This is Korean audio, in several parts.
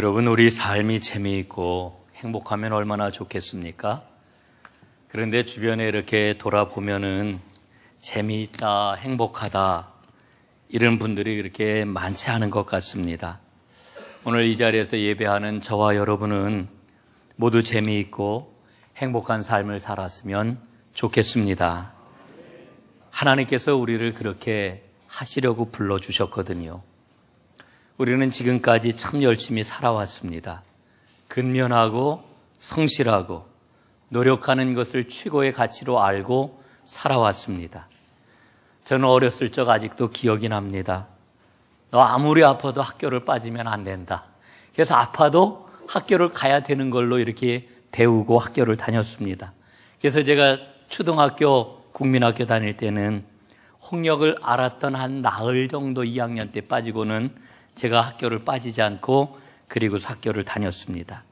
여러분, 우리 삶이 재미있고 행복하면 얼마나 좋겠습니까? 그런데 주변에 이렇게 돌아보면은 재미있다, 행복하다 이런 분들이 그렇게 많지 않은 것 같습니다. 오늘 이 자리에서 예배하는 저와 여러분은 모두 재미있고 행복한 삶을 살았으면 좋겠습니다. 하나님께서 우리를 그렇게 하시려고 불러주셨거든요. 우리는 지금까지 참 열심히 살아왔습니다. 근면하고 성실하고 노력하는 것을 최고의 가치로 알고 살아왔습니다. 저는 어렸을 적 아직도 기억이 납니다. 너 아무리 아파도 학교를 빠지면 안 된다. 그래서 아파도 학교를 가야 되는 걸로 이렇게 배우고 학교를 다녔습니다. 그래서 제가 초등학교, 국민학교 다닐 때는 홍역을 알았던 한 나흘 정도 2학년 때 빠지고는 제가 학교를 빠지지 않고 그리고서 학교를 다녔습니다.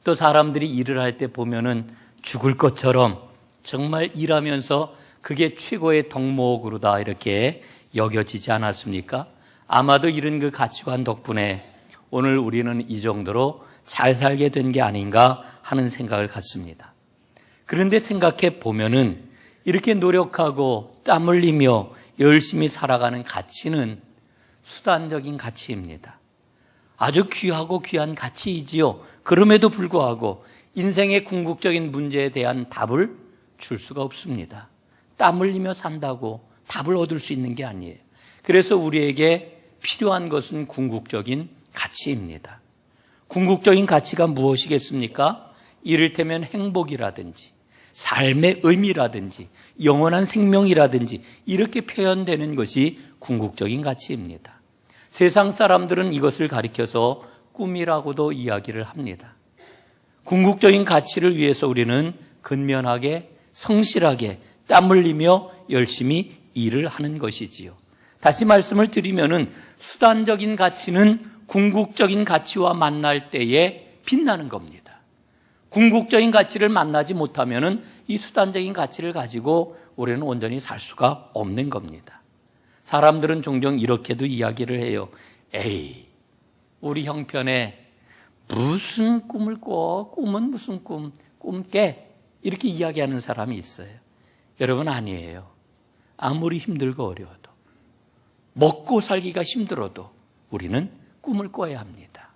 또 사람들이 일을 할 때 보면은 죽을 것처럼 정말 일하면서 그게 최고의 덕목으로다 이렇게 여겨지지 않았습니까? 아마도 이런 그 가치관 덕분에 오늘 우리는 이 정도로 잘 살게 된 게 아닌가 하는 생각을 갖습니다. 그런데 생각해 보면은 이렇게 노력하고 땀 흘리며 열심히 살아가는 가치는 수단적인 가치입니다. 아주 귀하고 귀한 가치이지요. 그럼에도 불구하고 인생의 궁극적인 문제에 대한 답을 줄 수가 없습니다. 땀 흘리며 산다고 답을 얻을 수 있는 게 아니에요. 그래서 우리에게 필요한 것은 궁극적인 가치입니다. 궁극적인 가치가 무엇이겠습니까? 이를테면 행복이라든지 삶의 의미라든지 영원한 생명이라든지 이렇게 표현되는 것이 궁극적인 가치입니다. 세상 사람들은 이것을 가리켜서 꿈이라고도 이야기를 합니다. 궁극적인 가치를 위해서 우리는 근면하게 성실하게 땀 흘리며 열심히 일을 하는 것이지요. 다시 말씀을 드리면은 수단적인 가치는 궁극적인 가치와 만날 때에 빛나는 겁니다. 궁극적인 가치를 만나지 못하면은 이 수단적인 가치를 가지고 우리는 온전히 살 수가 없는 겁니다. 사람들은 종종 이렇게도 이야기를 해요. 에이, 우리 형편에 무슨 꿈을 꿔? 꿈은 무슨 꿈? 꿈 깨? 이렇게 이야기하는 사람이 있어요. 여러분, 아니에요. 아무리 힘들고 어려워도 먹고 살기가 힘들어도 우리는 꿈을 꿔야 합니다.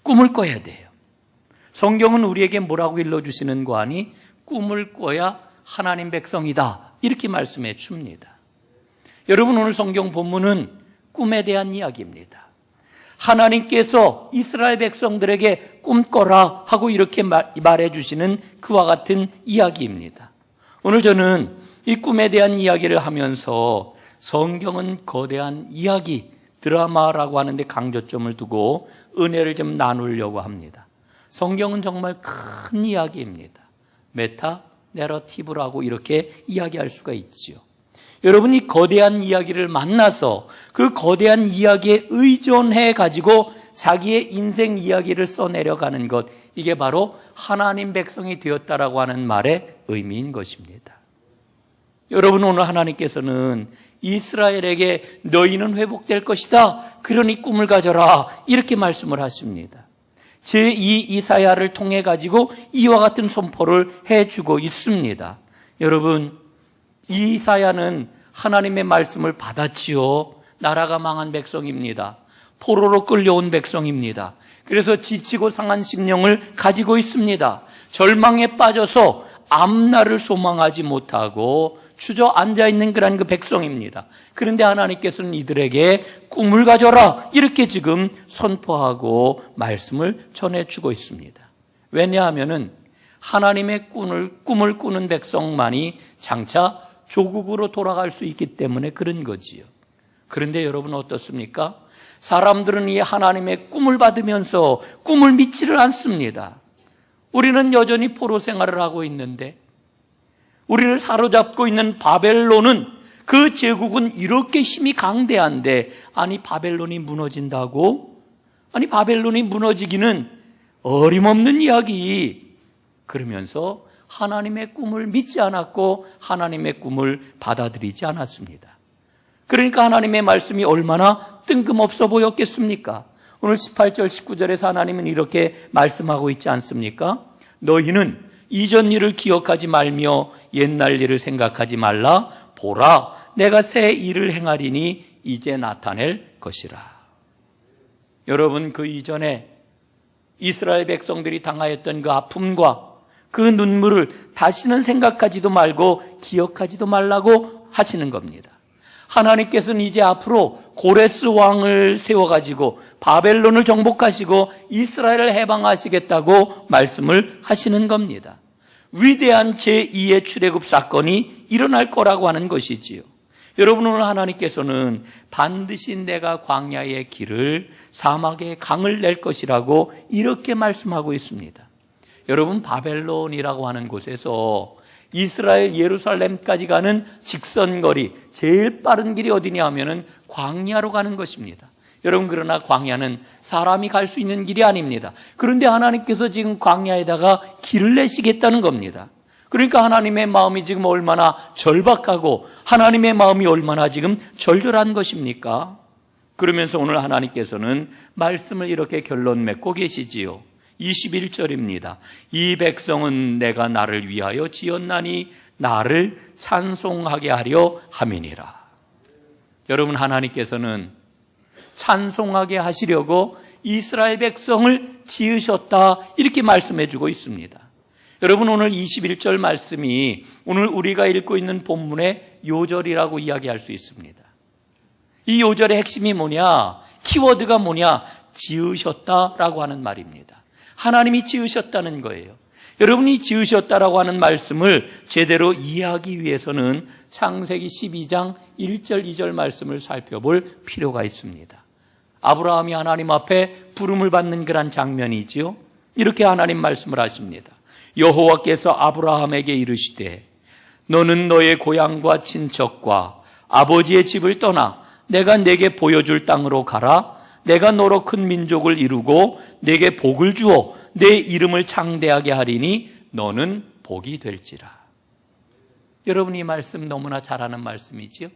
꿈을 꿔야 돼요. 성경은 우리에게 뭐라고 일러주시는 거 아니? 꿈을 꿔야 하나님 백성이다 이렇게 말씀해 줍니다. 여러분, 오늘 성경 본문은 꿈에 대한 이야기입니다. 하나님께서 이스라엘 백성들에게 꿈 꿔라 하고 이렇게 말해 주시는 그와 같은 이야기입니다. 오늘 저는 이 꿈에 대한 이야기를 하면서 성경은 거대한 이야기, 드라마라고 하는데 강조점을 두고 은혜를 좀 나누려고 합니다. 성경은 정말 큰 이야기입니다. 메타 내러티브라고 이렇게 이야기할 수가 있지요. 여러분, 이 거대한 이야기를 만나서 그 거대한 이야기에 의존해 가지고 자기의 인생 이야기를 써내려가는 것, 이게 바로 하나님 백성이 되었다라고 하는 말의 의미인 것입니다. 여러분, 오늘 하나님께서는 이스라엘에게 너희는 회복될 것이다, 그러니 꿈을 가져라 이렇게 말씀을 하십니다. 제2 이사야를 통해 가지고 이와 같은 선포를 해주고 있습니다. 여러분, 이사야는 하나님의 말씀을 받았지요. 나라가 망한 백성입니다. 포로로 끌려온 백성입니다. 그래서 지치고 상한 심령을 가지고 있습니다. 절망에 빠져서 앞날을 소망하지 못하고 주저앉아 있는 그런 그 백성입니다. 그런데 하나님께서는 이들에게 꿈을 가져라 이렇게 지금 선포하고 말씀을 전해주고 있습니다. 왜냐하면은 하나님의 꿈을 꾸는 백성만이 장차 조국으로 돌아갈 수 있기 때문에 그런 거지요. 그런데 여러분 어떻습니까? 사람들은 이 하나님의 꿈을 받으면서 꿈을 믿지를 않습니다. 우리는 여전히 포로 생활을 하고 있는데 우리를 사로잡고 있는 바벨론은 그 제국은 이렇게 힘이 강대한데 아니 바벨론이 무너진다고? 아니 바벨론이 무너지기는 어림없는 이야기. 그러면서 하나님의 꿈을 믿지 않았고 하나님의 꿈을 받아들이지 않았습니다. 그러니까 하나님의 말씀이 얼마나 뜬금없어 보였겠습니까? 오늘 18절 19절에서 하나님은 이렇게 말씀하고 있지 않습니까? 너희는 이전 일을 기억하지 말며 옛날 일을 생각하지 말라. 보라, 내가 새 일을 행하리니 이제 나타낼 것이라. 여러분, 그 이전에 이스라엘 백성들이 당하였던 그 아픔과 그 눈물을 다시는 생각하지도 말고 기억하지도 말라고 하시는 겁니다. 하나님께서는 이제 앞으로 고레스 왕을 세워가지고 바벨론을 정복하시고 이스라엘을 해방하시겠다고 말씀을 하시는 겁니다. 위대한 제2의 출애굽 사건이 일어날 거라고 하는 것이지요. 여러분, 오늘 하나님께서는 반드시 내가 광야의 길을 사막의 강을 낼 것이라고 이렇게 말씀하고 있습니다. 여러분, 바벨론이라고 하는 곳에서 이스라엘 예루살렘까지 가는 직선거리, 제일 빠른 길이 어디냐 하면은 광야로 가는 것입니다. 여러분, 그러나 광야는 사람이 갈 수 있는 길이 아닙니다. 그런데 하나님께서 지금 광야에다가 길을 내시겠다는 겁니다. 그러니까 하나님의 마음이 지금 얼마나 절박하고 하나님의 마음이 얼마나 지금 절절한 것입니까? 그러면서 오늘 하나님께서는 말씀을 이렇게 결론 맺고 계시지요. 21절입니다. 이 백성은 내가 나를 위하여 지었나니 나를 찬송하게 하려 함이니라. 여러분, 하나님께서는 찬송하게 하시려고 이스라엘 백성을 지으셨다, 이렇게 말씀해 주고 있습니다. 여러분, 오늘 21절 말씀이 오늘 우리가 읽고 있는 본문의 요절이라고 이야기할 수 있습니다. 이 요절의 핵심이 뭐냐? 키워드가 뭐냐? 지으셨다라고 하는 말입니다. 하나님이 지으셨다는 거예요. 여러분이 지으셨다라고 하는 말씀을 제대로 이해하기 위해서는 창세기 12장 1절 2절 말씀을 살펴볼 필요가 있습니다. 아브라함이 하나님 앞에 부름을 받는 그런 장면이지요. 이렇게 하나님 말씀을 하십니다. 여호와께서 아브라함에게 이르시되 너는 너의 고향과 친척과 아버지의 집을 떠나 내가 내게 보여줄 땅으로 가라. 내가 너로 큰 민족을 이루고 내게 복을 주어 내 이름을 창대하게 하리니 너는 복이 될지라. 여러분, 이 말씀 너무나 잘 아는 말씀이지요.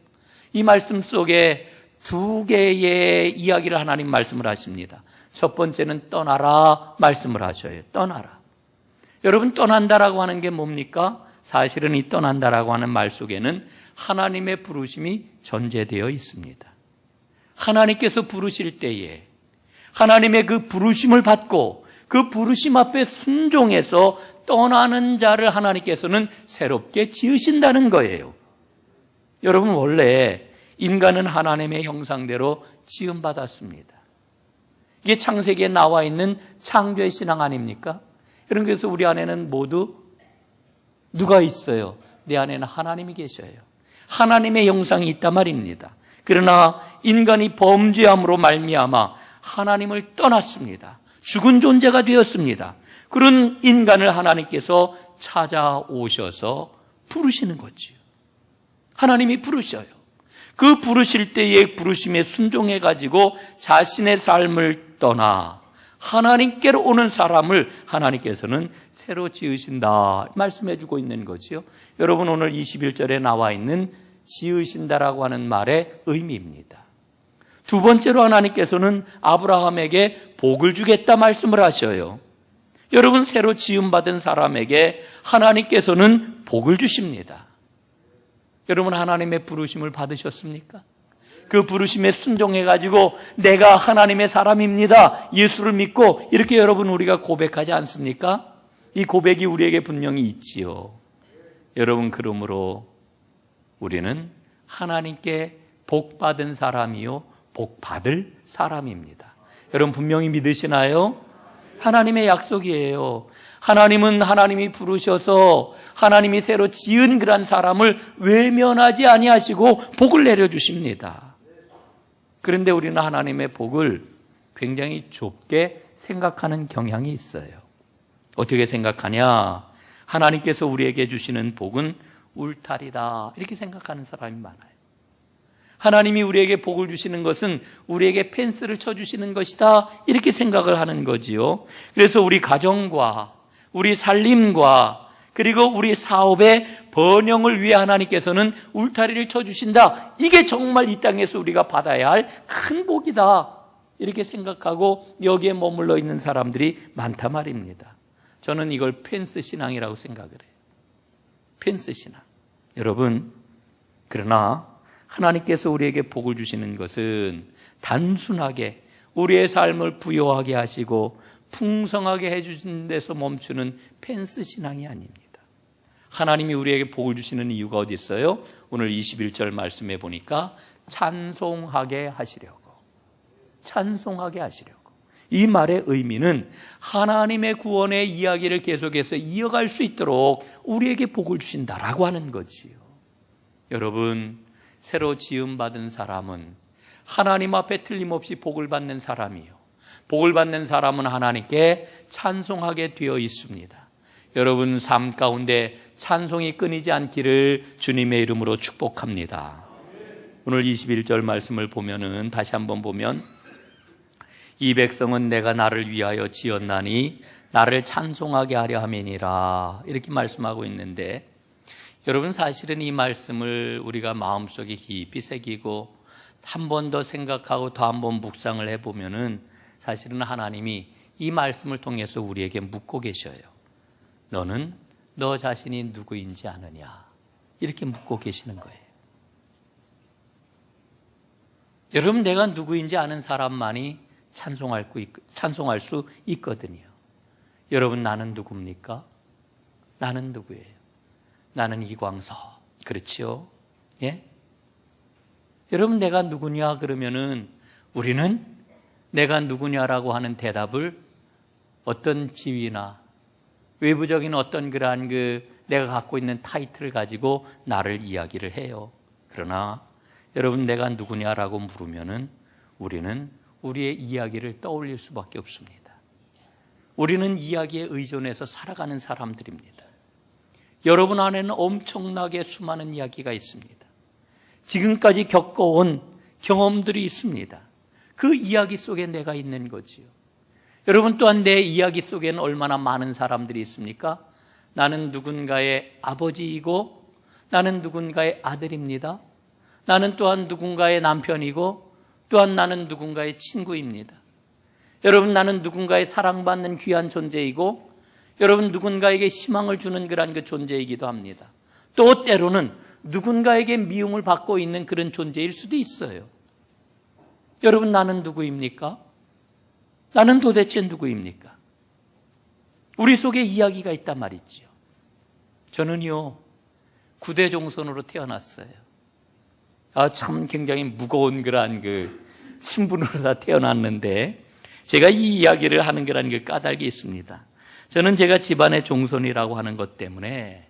이 말씀 속에 두 개의 이야기를 하나님 말씀을 하십니다. 첫 번째는 떠나라 말씀을 하셔요. 떠나라. 여러분, 떠난다라고 하는 게 뭡니까? 사실은 이 떠난다라고 하는 말 속에는 하나님의 부르심이 전제되어 있습니다. 하나님께서 부르실 때에 하나님의 그 부르심을 받고 그 부르심 앞에 순종해서 떠나는 자를 하나님께서는 새롭게 지으신다는 거예요. 여러분, 원래 인간은 하나님의 형상대로 지음받았습니다. 이게 창세기에 나와 있는 창조의 신앙 아닙니까? 여러분, 그래서 우리 안에는 모두 누가 있어요? 내 안에는 하나님이 계셔요. 하나님의 형상이 있단 말입니다. 그러나 인간이 범죄함으로 말미암아 하나님을 떠났습니다. 죽은 존재가 되었습니다. 그런 인간을 하나님께서 찾아오셔서 부르시는 거지요. 하나님이 부르셔요. 그 부르실 때의 부르심에 순종해가지고 자신의 삶을 떠나 하나님께로 오는 사람을 하나님께서는 새로 지으신다 말씀해주고 있는 거지요. 여러분, 오늘 21절에 나와 있는 지으신다라고 하는 말의 의미입니다. 두 번째로 하나님께서는 아브라함에게 복을 주겠다 말씀을 하셔요. 여러분, 새로 지음받은 사람에게 하나님께서는 복을 주십니다. 여러분, 하나님의 부르심을 받으셨습니까? 그 부르심에 순종해가지고 내가 하나님의 사람입니다, 예수를 믿고 이렇게 여러분 우리가 고백하지 않습니까? 이 고백이 우리에게 분명히 있지요. 여러분, 그러므로 우리는 하나님께 복받은 사람이요 복받을 사람입니다. 여러분, 분명히 믿으시나요? 하나님의 약속이에요. 하나님은 하나님이 부르셔서 하나님이 새로 지은 그런 사람을 외면하지 아니하시고 복을 내려주십니다. 그런데 우리는 하나님의 복을 굉장히 좁게 생각하는 경향이 있어요. 어떻게 생각하냐? 하나님께서 우리에게 주시는 복은 울타리다, 이렇게 생각하는 사람이 많아요. 하나님이 우리에게 복을 주시는 것은 우리에게 펜스를 쳐주시는 것이다, 이렇게 생각을 하는 거지요. 그래서 우리 가정과 우리 살림과 그리고 우리 사업의 번영을 위해 하나님께서는 울타리를 쳐주신다. 이게 정말 이 땅에서 우리가 받아야 할 큰 복이다. 이렇게 생각하고 여기에 머물러 있는 사람들이 많단 말입니다. 저는 이걸 펜스 신앙이라고 생각을 해요. 펜스 신앙. 여러분, 그러나 하나님께서 우리에게 복을 주시는 것은 단순하게 우리의 삶을 부요하게 하시고 풍성하게 해주신 데서 멈추는 펜스 신앙이 아닙니다. 하나님이 우리에게 복을 주시는 이유가 어디 있어요? 오늘 21절 말씀해 보니까 찬송하게 하시려고. 찬송하게 하시려고. 이 말의 의미는 하나님의 구원의 이야기를 계속해서 이어갈 수 있도록 우리에게 복을 주신다라고 하는 거지요. 여러분, 새로 지음받은 사람은 하나님 앞에 틀림없이 복을 받는 사람이요. 복을 받는 사람은 하나님께 찬송하게 되어 있습니다. 여러분 삶 가운데 찬송이 끊이지 않기를 주님의 이름으로 축복합니다. 오늘 21절 말씀을 보면은 다시 한번 보면 이 백성은 내가 나를 위하여 지었나니 나를 찬송하게 하려 함이니라 이렇게 말씀하고 있는데 여러분 사실은 이 말씀을 우리가 마음속에 깊이 새기고 한 번 더 생각하고 더 한 번 묵상을 해보면은 사실은 하나님이 이 말씀을 통해서 우리에게 묻고 계셔요. 너는 너 자신이 누구인지 아느냐 이렇게 묻고 계시는 거예요. 여러분 내가 누구인지 아는 사람만이 찬송할 수 있거든요. 여러분 나는 누굽니까? 나는 누구예요? 나는 이광서. 그렇지요? 예? 여러분 내가 누구냐 그러면은 우리는 내가 누구냐라고 하는 대답을 어떤 지위나 외부적인 어떤 그러한 내가 갖고 있는 타이틀을 가지고 나를 이야기를 해요. 그러나 여러분 내가 누구냐라고 물으면은 우리는 우리의 이야기를 떠올릴 수밖에 없습니다. 우리는 이야기에 의존해서 살아가는 사람들입니다. 여러분 안에는 엄청나게 수많은 이야기가 있습니다. 지금까지 겪어온 경험들이 있습니다. 그 이야기 속에 내가 있는 거지요. 여러분 또한 내 이야기 속에는 얼마나 많은 사람들이 있습니까? 나는 누군가의 아버지이고 나는 누군가의 아들입니다. 나는 또한 누군가의 남편이고 또한 나는 누군가의 친구입니다. 여러분 나는 누군가의 사랑받는 귀한 존재이고 여러분 누군가에게 희망을 주는 그런 그 존재이기도 합니다. 또 때로는 누군가에게 미움을 받고 있는 그런 존재일 수도 있어요. 여러분 나는 누구입니까? 나는 도대체 누구입니까? 우리 속에 이야기가 있단 말이지요. 저는요 9대 종손으로 태어났어요. 참 굉장히 무거운 그러한 신분으로 다 태어났는데 제가 이 이야기를 하는 거라는 게 까닭이 있습니다. 저는 제가 집안의 종손이라고 하는 것 때문에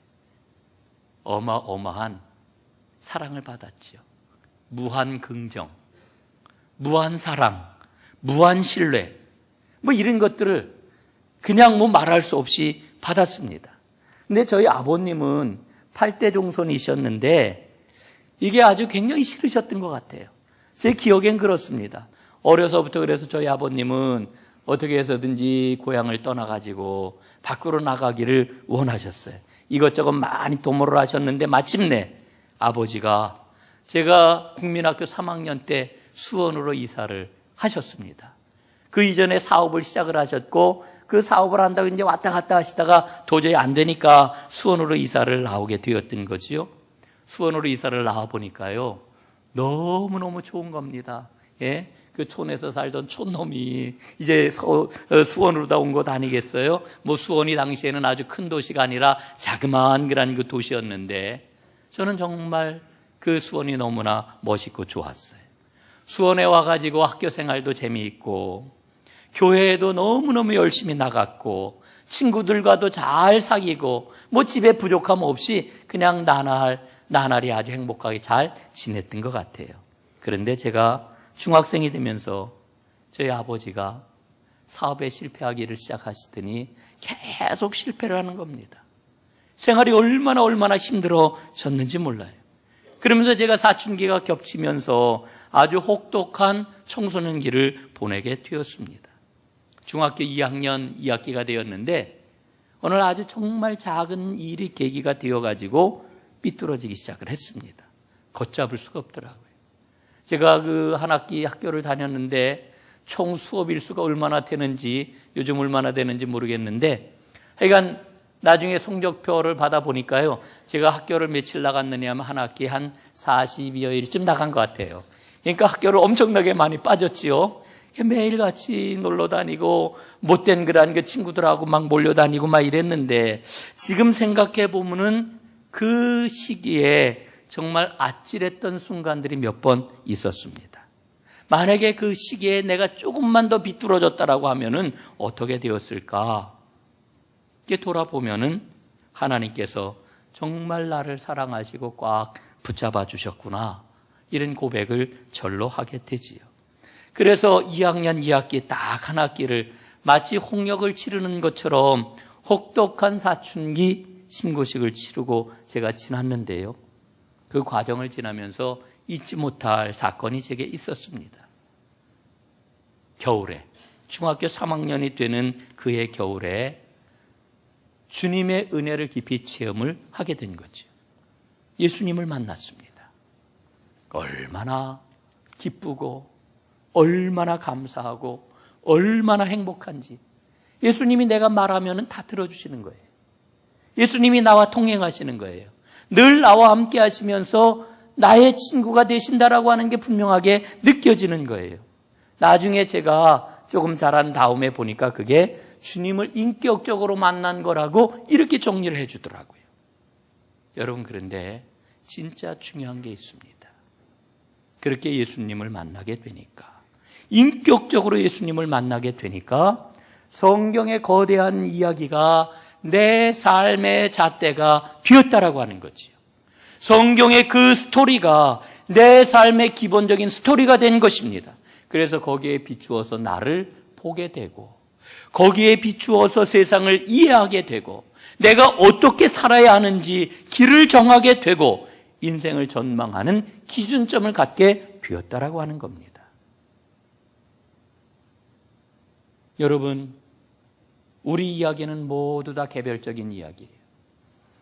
어마어마한 사랑을 받았죠. 무한 긍정, 무한 사랑, 무한 신뢰 이런 것들을 그냥 말할 수 없이 받았습니다. 근데 저희 아버님은 8대 종손이셨는데 이게 아주 굉장히 싫으셨던 것 같아요. 제 기억엔 그렇습니다. 어려서부터 그래서 저희 아버님은 어떻게 해서든지 고향을 떠나가지고 밖으로 나가기를 원하셨어요. 이것저것 많이 도모를 하셨는데 마침내 아버지가 제가 국민학교 3학년 때 수원으로 이사를 하셨습니다. 그 이전에 사업을 시작을 하셨고 그 사업을 한다고 이제 왔다 갔다 하시다가 도저히 안 되니까 수원으로 이사를 나오게 되었던 거지요. 수원으로 이사를 나와 보니까요 너무너무 좋은 겁니다. 예? 그 촌에서 살던 촌놈이 이제 수원으로 다 온 것 아니겠어요? 수원이 당시에는 아주 큰 도시가 아니라 자그마한 그런 그 도시였는데 저는 정말 그 수원이 너무나 멋있고 좋았어요. 수원에 와가지고 학교 생활도 재미있고 교회에도 너무너무 열심히 나갔고 친구들과도 잘 사귀고 집에 부족함 없이 그냥 나날이 아주 행복하게 잘 지냈던 것 같아요. 그런데 제가 중학생이 되면서 저희 아버지가 사업에 실패하기를 시작하시더니 계속 실패를 하는 겁니다. 생활이 얼마나 힘들어졌는지 몰라요. 그러면서 제가 사춘기가 겹치면서 아주 혹독한 청소년기를 보내게 되었습니다. 중학교 2학년 2학기가 되었는데 오늘 아주 정말 작은 일이 계기가 되어가지고 삐뚤어지기 시작을 했습니다. 걷잡을 수가 없더라고요. 제가 한 학기 학교를 다녔는데 총 수업 일수가 얼마나 되는지, 요즘 얼마나 되는지 모르겠는데, 하여간 나중에 성적표를 받아보니까요, 제가 학교를 며칠 나갔느냐 하면 한 학기에 한 40여일쯤 나간 것 같아요. 그러니까 학교를 엄청나게 많이 빠졌지요. 매일같이 놀러 다니고 못된 그런 그 친구들하고 막 몰려다니고 막 이랬는데, 지금 생각해 보면은 그 시기에 정말 아찔했던 순간들이 몇 번 있었습니다. 만약에 그 시기에 내가 조금만 더 비뚤어졌다라고 하면은 어떻게 되었을까? 이렇게 돌아보면은 하나님께서 정말 나를 사랑하시고 꽉 붙잡아 주셨구나, 이런 고백을 절로 하게 되지요. 그래서 2학년 2학기 딱 한 학기를 마치 홍역을 치르는 것처럼 혹독한 사춘기 신고식을 치르고 제가 지났는데요, 그 과정을 지나면서 잊지 못할 사건이 제게 있었습니다. 겨울에, 중학교 3학년이 되는 그해 겨울에 주님의 은혜를 깊이 체험을 하게 된 거죠. 예수님을 만났습니다. 얼마나 기쁘고 얼마나 감사하고 얼마나 행복한지. 예수님이 내가 말하면 다 들어주시는 거예요. 예수님이 나와 동행하시는 거예요. 늘 나와 함께 하시면서 나의 친구가 되신다라고 하는 게 분명하게 느껴지는 거예요. 나중에 제가 조금 자란 다음에 보니까 그게 주님을 인격적으로 만난 거라고 이렇게 정리를 해주더라고요. 여러분, 그런데 진짜 중요한 게 있습니다. 그렇게 예수님을 만나게 되니까, 인격적으로 예수님을 만나게 되니까 성경의 거대한 이야기가 내 삶의 잣대가 되었다라고 하는 거지요. 성경의 그 스토리가 내 삶의 기본적인 스토리가 된 것입니다. 그래서 거기에 비추어서 나를 보게 되고, 거기에 비추어서 세상을 이해하게 되고, 내가 어떻게 살아야 하는지 길을 정하게 되고, 인생을 전망하는 기준점을 갖게 되었다라고 하는 겁니다. 여러분, 우리 이야기는 모두 다 개별적인 이야기예요.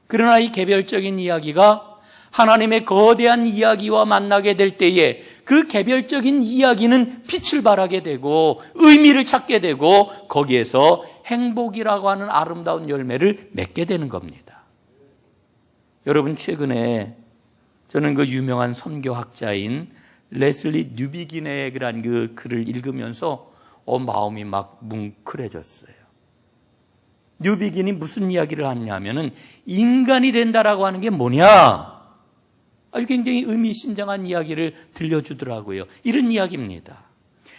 그러나 이 개별적인 이야기가 하나님의 거대한 이야기와 만나게 될 때에 그 개별적인 이야기는 빛을 발하게 되고 의미를 찾게 되고 거기에서 행복이라고 하는 아름다운 열매를 맺게 되는 겁니다. 여러분, 최근에 저는 그 유명한 선교학자인 레슬리 뉴비긴의 그런 그 글을 읽으면서 마음이 막 뭉클해졌어요. 뉴비긴이 무슨 이야기를 하냐면은 인간이 된다라고 하는 게 뭐냐? 굉장히 의미심장한 이야기를 들려주더라고요. 이런 이야기입니다.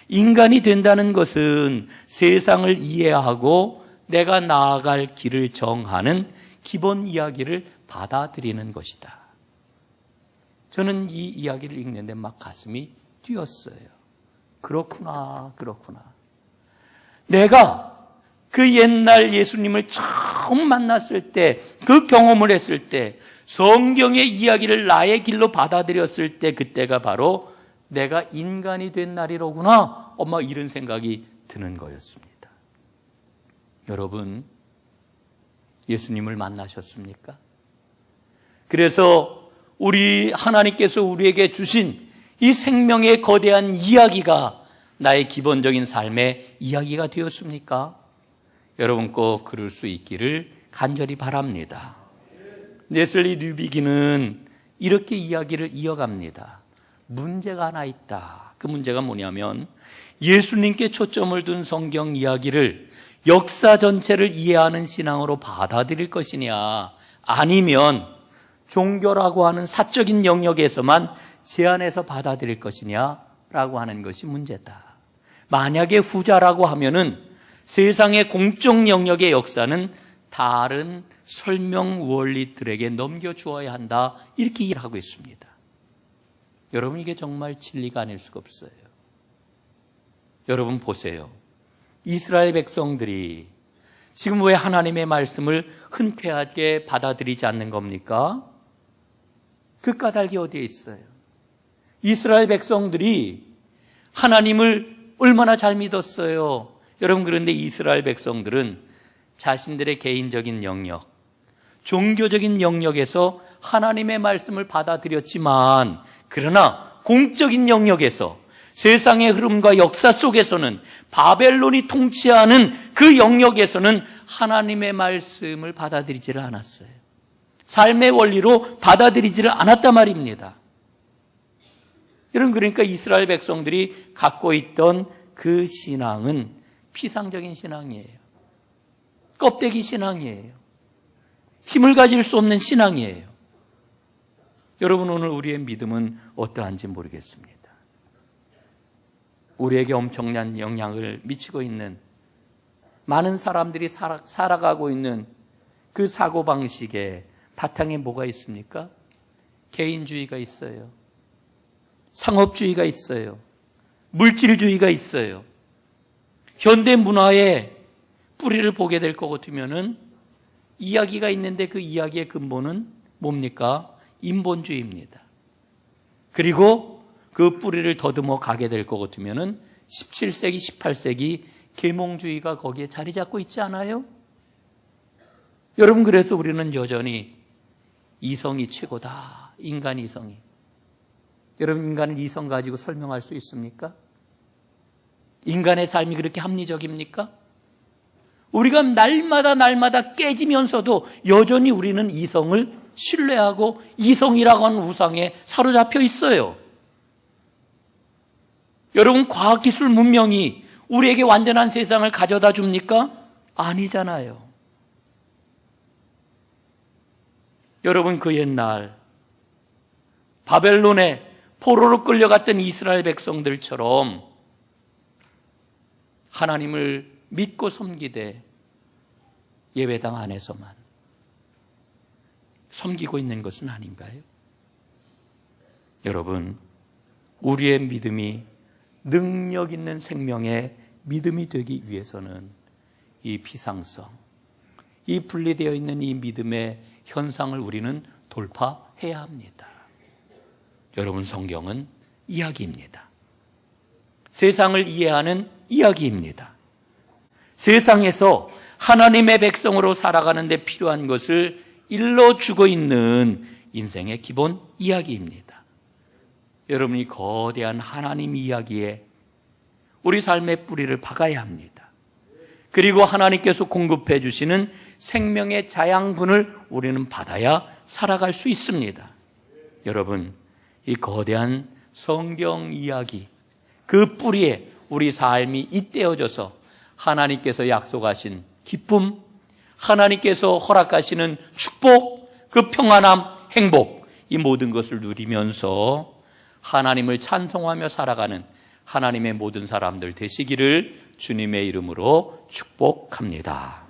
인간이 된다는 것은 세상을 이해하고 내가 나아갈 길을 정하는 기본 이야기를 받아들이는 것이다. 저는 이 이야기를 읽는데 막 가슴이 뛰었어요. 그렇구나. 내가 그 옛날 예수님을 처음 만났을 때, 그 경험을 했을 때, 성경의 이야기를 나의 길로 받아들였을 때, 그때가 바로 내가 인간이 된 날이로구나, 이런 생각이 드는 거였습니다. 여러분, 예수님을 만나셨습니까? 그래서 우리 하나님께서 우리에게 주신 이 생명의 거대한 이야기가 나의 기본적인 삶의 이야기가 되었습니까? 여러분 꼭 그럴 수 있기를 간절히 바랍니다. 레슬리 뉴비긴은 이렇게 이야기를 이어갑니다. 문제가 하나 있다. 그 문제가 뭐냐면 예수님께 초점을 둔 성경 이야기를 역사 전체를 이해하는 신앙으로 받아들일 것이냐, 아니면 종교라고 하는 사적인 영역에서만 제한해서 받아들일 것이냐라고 하는 것이 문제다. 만약에 후자라고 하면은 세상의 공적 영역의 역사는 다른 설명 원리들에게 넘겨주어야 한다, 이렇게 이해를 하고 있습니다. 여러분, 이게 정말 진리가 아닐 수가 없어요. 여러분 보세요. 이스라엘 백성들이 지금 왜 하나님의 말씀을 흔쾌하게 받아들이지 않는 겁니까? 그 까닭이 어디에 있어요? 이스라엘 백성들이 하나님을 얼마나 잘 믿었어요. 여러분, 그런데 이스라엘 백성들은 자신들의 개인적인 영역, 종교적인 영역에서 하나님의 말씀을 받아들였지만, 그러나 공적인 영역에서 세상의 흐름과 역사 속에서는, 바벨론이 통치하는 그 영역에서는 하나님의 말씀을 받아들이지를 않았어요. 삶의 원리로 받아들이지를 않았단 말입니다. 여러분, 그러니까 이스라엘 백성들이 갖고 있던 그 신앙은 피상적인 신앙이에요. 껍데기 신앙이에요. 힘을 가질 수 없는 신앙이에요. 여러분, 오늘 우리의 믿음은 어떠한지 모르겠습니다. 우리에게 엄청난 영향을 미치고 있는, 많은 사람들이 살아가고 있는 그 사고방식에 바탕에 뭐가 있습니까? 개인주의가 있어요. 상업주의가 있어요. 물질주의가 있어요. 현대 문화의 뿌리를 보게 될 것 같으면은 이야기가 있는데 그 이야기의 근본은 뭡니까? 인본주의입니다. 그리고 그 뿌리를 더듬어 가게 될 것 같으면은 17세기, 18세기 계몽주의가 거기에 자리 잡고 있지 않아요? 여러분, 그래서 우리는 여전히 이성이 최고다. 인간 이성이. 여러분, 인간은 이성 가지고 설명할 수 있습니까? 인간의 삶이 그렇게 합리적입니까? 우리가 날마다 깨지면서도 여전히 우리는 이성을 신뢰하고 이성이라고 하는 우상에 사로잡혀 있어요. 여러분, 과학기술 문명이 우리에게 완전한 세상을 가져다 줍니까? 아니잖아요. 여러분, 그 옛날 바벨론에 포로로 끌려갔던 이스라엘 백성들처럼 하나님을 믿고 섬기되 예배당 안에서만 섬기고 있는 것은 아닌가요? 여러분, 우리의 믿음이 능력 있는 생명의 믿음이 되기 위해서는 이 비상성, 이 분리되어 있는 이 믿음의 현상을 우리는 돌파해야 합니다. 여러분, 성경은 이야기입니다. 세상을 이해하는 이야기입니다. 세상에서 하나님의 백성으로 살아가는 데 필요한 것을 일러주고 있는 인생의 기본 이야기입니다. 여러분이 거대한 하나님 이야기에 우리 삶의 뿌리를 박아야 합니다. 그리고 하나님께서 공급해 주시는 생명의 자양분을 우리는 받아야 살아갈 수 있습니다. 여러분, 이 거대한 성경 이야기, 그 뿌리에 우리 삶이 잇대어져서 하나님께서 약속하신 기쁨, 하나님께서 허락하시는 축복, 그 평안함, 행복, 이 모든 것을 누리면서 하나님을 찬송하며 살아가는 하나님의 모든 사람들 되시기를 주님의 이름으로 축복합니다.